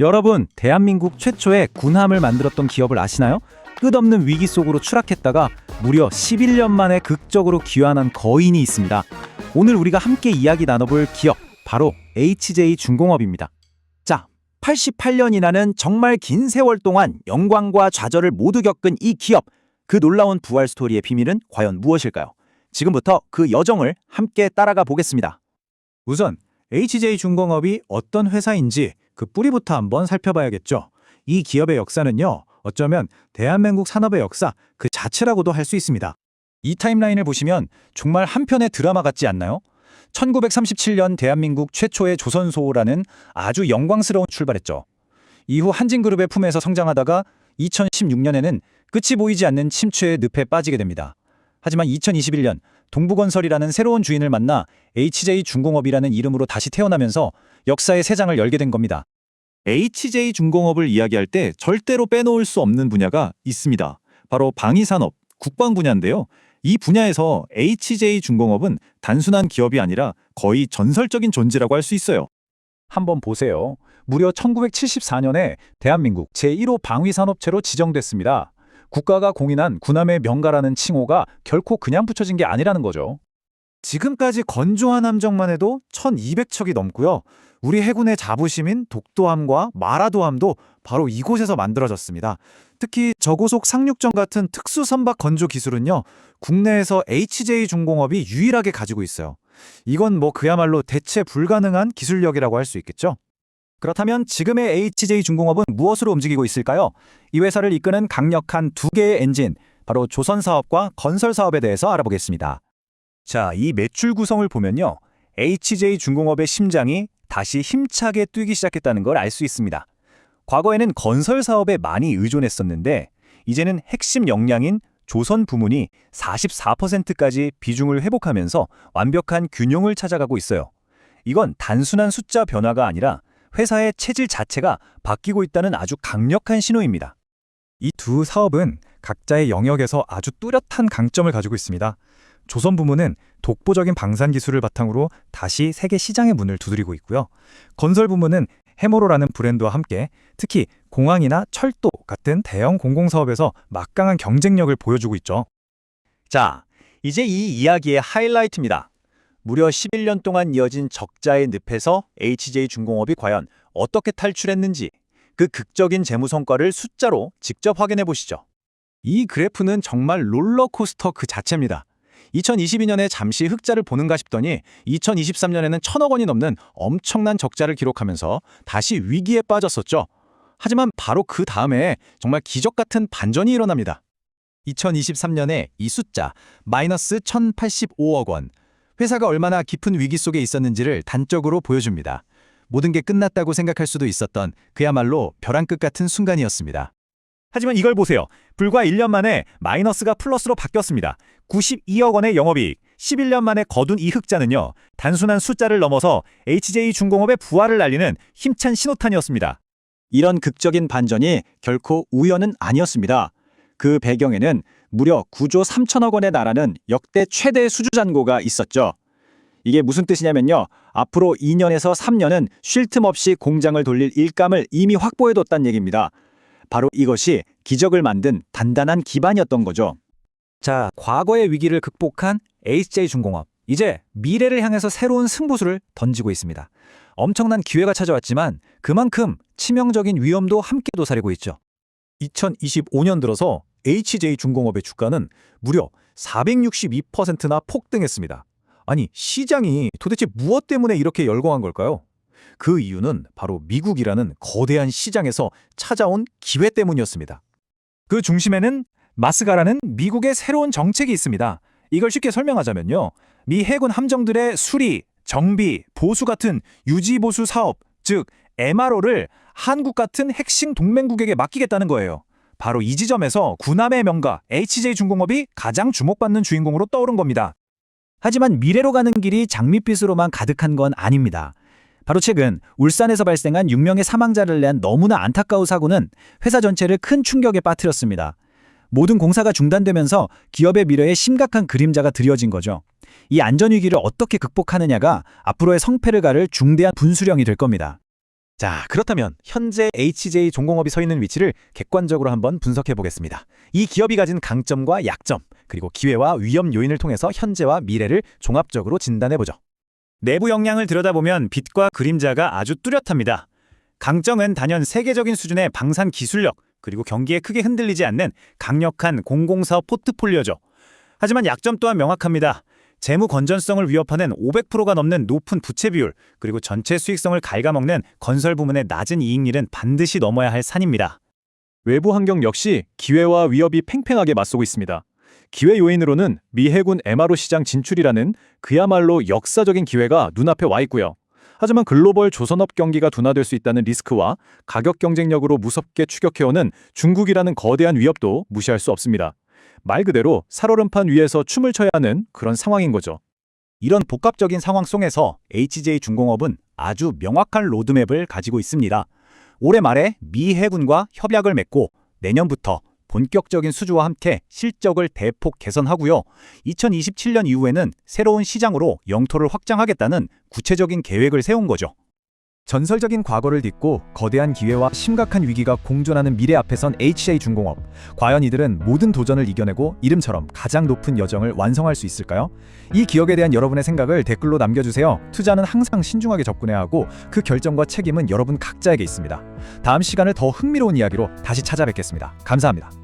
여러분, 대한민국 최초의 군함을 만들었던 기업을 아시나요? 끝없는 위기 속으로 추락했다가 무려 11년 만에 극적으로 귀환한 거인이 있습니다. 오늘 우리가 함께 이야기 나눠볼 기업, 바로 HJ중공업입니다. 자, 88년이라는 정말 긴 세월 동안 영광과 좌절을 모두 겪은 이 기업, 그 놀라운 부활 스토리의 비밀은 과연 무엇일까요? 지금부터 그 여정을 함께 따라가 보겠습니다. 우선 HJ중공업이 어떤 회사인지 그 뿌리부터 한번 살펴봐야겠죠. 이 기업의 역사는요, 어쩌면 대한민국 산업의 역사 그 자체라고도 할 수 있습니다. 이 타임라인을 보시면 정말 한 편의 드라마 같지 않나요? 1937년 대한민국 최초의 조선소라는 아주 영광스러운 출발했죠. 이후 한진그룹의 품에서 성장하다가 2016년에는 끝이 보이지 않는 침체의 늪에 빠지게 됩니다. 하지만 2021년 동부건설이라는 새로운 주인을 만나 HJ중공업이라는 이름으로 다시 태어나면서 역사의 새 장을 열게 된 겁니다. HJ중공업을 이야기할 때 절대로 빼놓을 수 없는 분야가 있습니다. 바로 방위산업, 국방 분야인데요. 이 분야에서 HJ중공업은 단순한 기업이 아니라 거의 전설적인 존재라고 할 수 있어요. 한번 보세요. 무려 1974년에 대한민국 제1호 방위산업체로 지정됐습니다. 국가가 공인한 군함의 명가라는 칭호가 결코 그냥 붙여진 게 아니라는 거죠. 지금까지 건조한 함정만 해도 1200척이 넘고요. 우리 해군의 자부심인 독도함과 마라도함도 바로 이곳에서 만들어졌습니다. 특히 저고속 상륙전 같은 특수 선박 건조 기술은요, 국내에서 HJ중공업이 유일하게 가지고 있어요. 이건 그야말로 대체 불가능한 기술력이라고 할 수 있겠죠. 그렇다면 지금의 HJ중공업은 무엇으로 움직이고 있을까요? 이 회사를 이끄는 강력한 두 개의 엔진, 바로 조선사업과 건설사업에 대해서 알아보겠습니다. 자, 이 매출 구성을 보면요, HJ중공업의 심장이 다시 힘차게 뛰기 시작했다는 걸 알 수 있습니다. 과거에는 건설사업에 많이 의존했었는데 이제는 핵심 역량인 조선 부문이 44%까지 비중을 회복하면서 완벽한 균형을 찾아가고 있어요. 이건 단순한 숫자 변화가 아니라 회사의 체질 자체가 바뀌고 있다는 아주 강력한 신호입니다. 이 두 사업은 각자의 영역에서 아주 뚜렷한 강점을 가지고 있습니다. 조선 부문은 독보적인 방산 기술을 바탕으로 다시 세계 시장의 문을 두드리고 있고요. 건설 부문은 해머로라는 브랜드와 함께 특히 공항이나 철도 같은 대형 공공사업에서 막강한 경쟁력을 보여주고 있죠. 자, 이제 이 이야기의 하이라이트입니다. 무려 11년 동안 이어진 적자의 늪에서 HJ중공업이 과연 어떻게 탈출했는지 그 극적인 재무 성과를 숫자로 직접 확인해 보시죠. 이 그래프는 정말 롤러코스터 그 자체입니다. 2022년에 잠시 흑자를 보는가 싶더니 2023년에는 1,000억 원이 넘는 엄청난 적자를 기록하면서 다시 위기에 빠졌었죠. 하지만 바로 그 다음에 정말 기적 같은 반전이 일어납니다. 2023년에 이 숫자 마이너스 1,085억 원. 회사가 얼마나 깊은 위기 속에 있었는지를 단적으로 보여줍니다. 모든 게 끝났다고 생각할 수도 있었던 그야말로 벼랑 끝 같은 순간이었습니다. 하지만 이걸 보세요. 불과 1년 만에 마이너스가 플러스로 바뀌었습니다. 92억 원의 영업이익, 11년 만에 거둔 이 흑자는요, 단순한 숫자를 넘어서 HJ중공업의 부활을 알리는 힘찬 신호탄이었습니다. 이런 극적인 반전이 결코 우연은 아니었습니다. 그 배경에는 무려 9조 3천억 원에 달하는 역대 최대 수주 잔고가 있었죠. 이게 무슨 뜻이냐면요, 앞으로 2년에서 3년은 쉴 틈 없이 공장을 돌릴 일감을 이미 확보해뒀다는 얘기입니다. 바로 이것이 기적을 만든 단단한 기반이었던 거죠. 자, 과거의 위기를 극복한 HJ중공업. 이제 미래를 향해서 새로운 승부수를 던지고 있습니다. 엄청난 기회가 찾아왔지만 그만큼 치명적인 위험도 함께 도사리고 있죠. 2025년 들어서 HJ중공업의 주가는 무려 462%나 폭등했습니다. 아니, 시장이 도대체 무엇 때문에 이렇게 열광한 걸까요? 그 이유는 바로 미국이라는 거대한 시장에서 찾아온 기회 때문이었습니다. 그 중심에는 마스가라는 미국의 새로운 정책이 있습니다. 이걸 쉽게 설명하자면요, 미 해군 함정들의 수리, 정비, 보수 같은 유지보수 사업, 즉 MRO를 한국 같은 핵심 동맹국에게 맡기겠다는 거예요. 바로 이 지점에서 군함의 명가 HJ중공업이 가장 주목받는 주인공으로 떠오른 겁니다. 하지만 미래로 가는 길이 장밋빛으로만 가득한 건 아닙니다. 바로 최근 울산에서 발생한 6명의 사망자를 낸 너무나 안타까운 사고는 회사 전체를 큰 충격에 빠뜨렸습니다. 모든 공사가 중단되면서 기업의 미래에 심각한 그림자가 드리워진 거죠. 이 안전위기를 어떻게 극복하느냐가 앞으로의 성패를 가를 중대한 분수령이 될 겁니다. 자, 그렇다면 현재 HJ 종공업이 서 있는 위치를 객관적으로 한번 분석해 보겠습니다. 이 기업이 가진 강점과 약점, 그리고 기회와 위험 요인을 통해서 현재와 미래를 종합적으로 진단해 보죠. 내부 역량을 들여다보면 빛과 그림자가 아주 뚜렷합니다. 강점은 단연 세계적인 수준의 방산 기술력, 그리고 경기에 크게 흔들리지 않는 강력한 공공사업 포트폴리오죠. 하지만 약점 또한 명확합니다. 재무 건전성을 위협하는 500%가 넘는 높은 부채 비율, 그리고 전체 수익성을 갉아먹는 건설 부문의 낮은 이익률은 반드시 넘어야 할 산입니다. 외부 환경 역시 기회와 위협이 팽팽하게 맞서고 있습니다. 기회 요인으로는 미 해군 MRO 시장 진출이라는 그야말로 역사적인 기회가 눈앞에 와 있고요. 하지만 글로벌 조선업 경기가 둔화될 수 있다는 리스크와 가격 경쟁력으로 무섭게 추격해오는 중국이라는 거대한 위협도 무시할 수 없습니다. 말 그대로 살얼음판 위에서 춤을 춰야 하는 그런 상황인 거죠. 이런 복합적인 상황 속에서 HJ중공업은 아주 명확한 로드맵을 가지고 있습니다. 올해 말에 미 해군과 협약을 맺고 내년부터 본격적인 수주와 함께 실적을 대폭 개선하고요. 2027년 이후에는 새로운 시장으로 영토를 확장하겠다는 구체적인 계획을 세운 거죠. 전설적인 과거를 딛고 거대한 기회와 심각한 위기가 공존하는 미래 앞에선 HJ중공업. 과연 이들은 모든 도전을 이겨내고 이름처럼 가장 높은 여정을 완성할 수 있을까요? 이 기업에 대한 여러분의 생각을 댓글로 남겨주세요. 투자는 항상 신중하게 접근해야 하고 그 결정과 책임은 여러분 각자에게 있습니다. 다음 시간을 더 흥미로운 이야기로 다시 찾아뵙겠습니다. 감사합니다.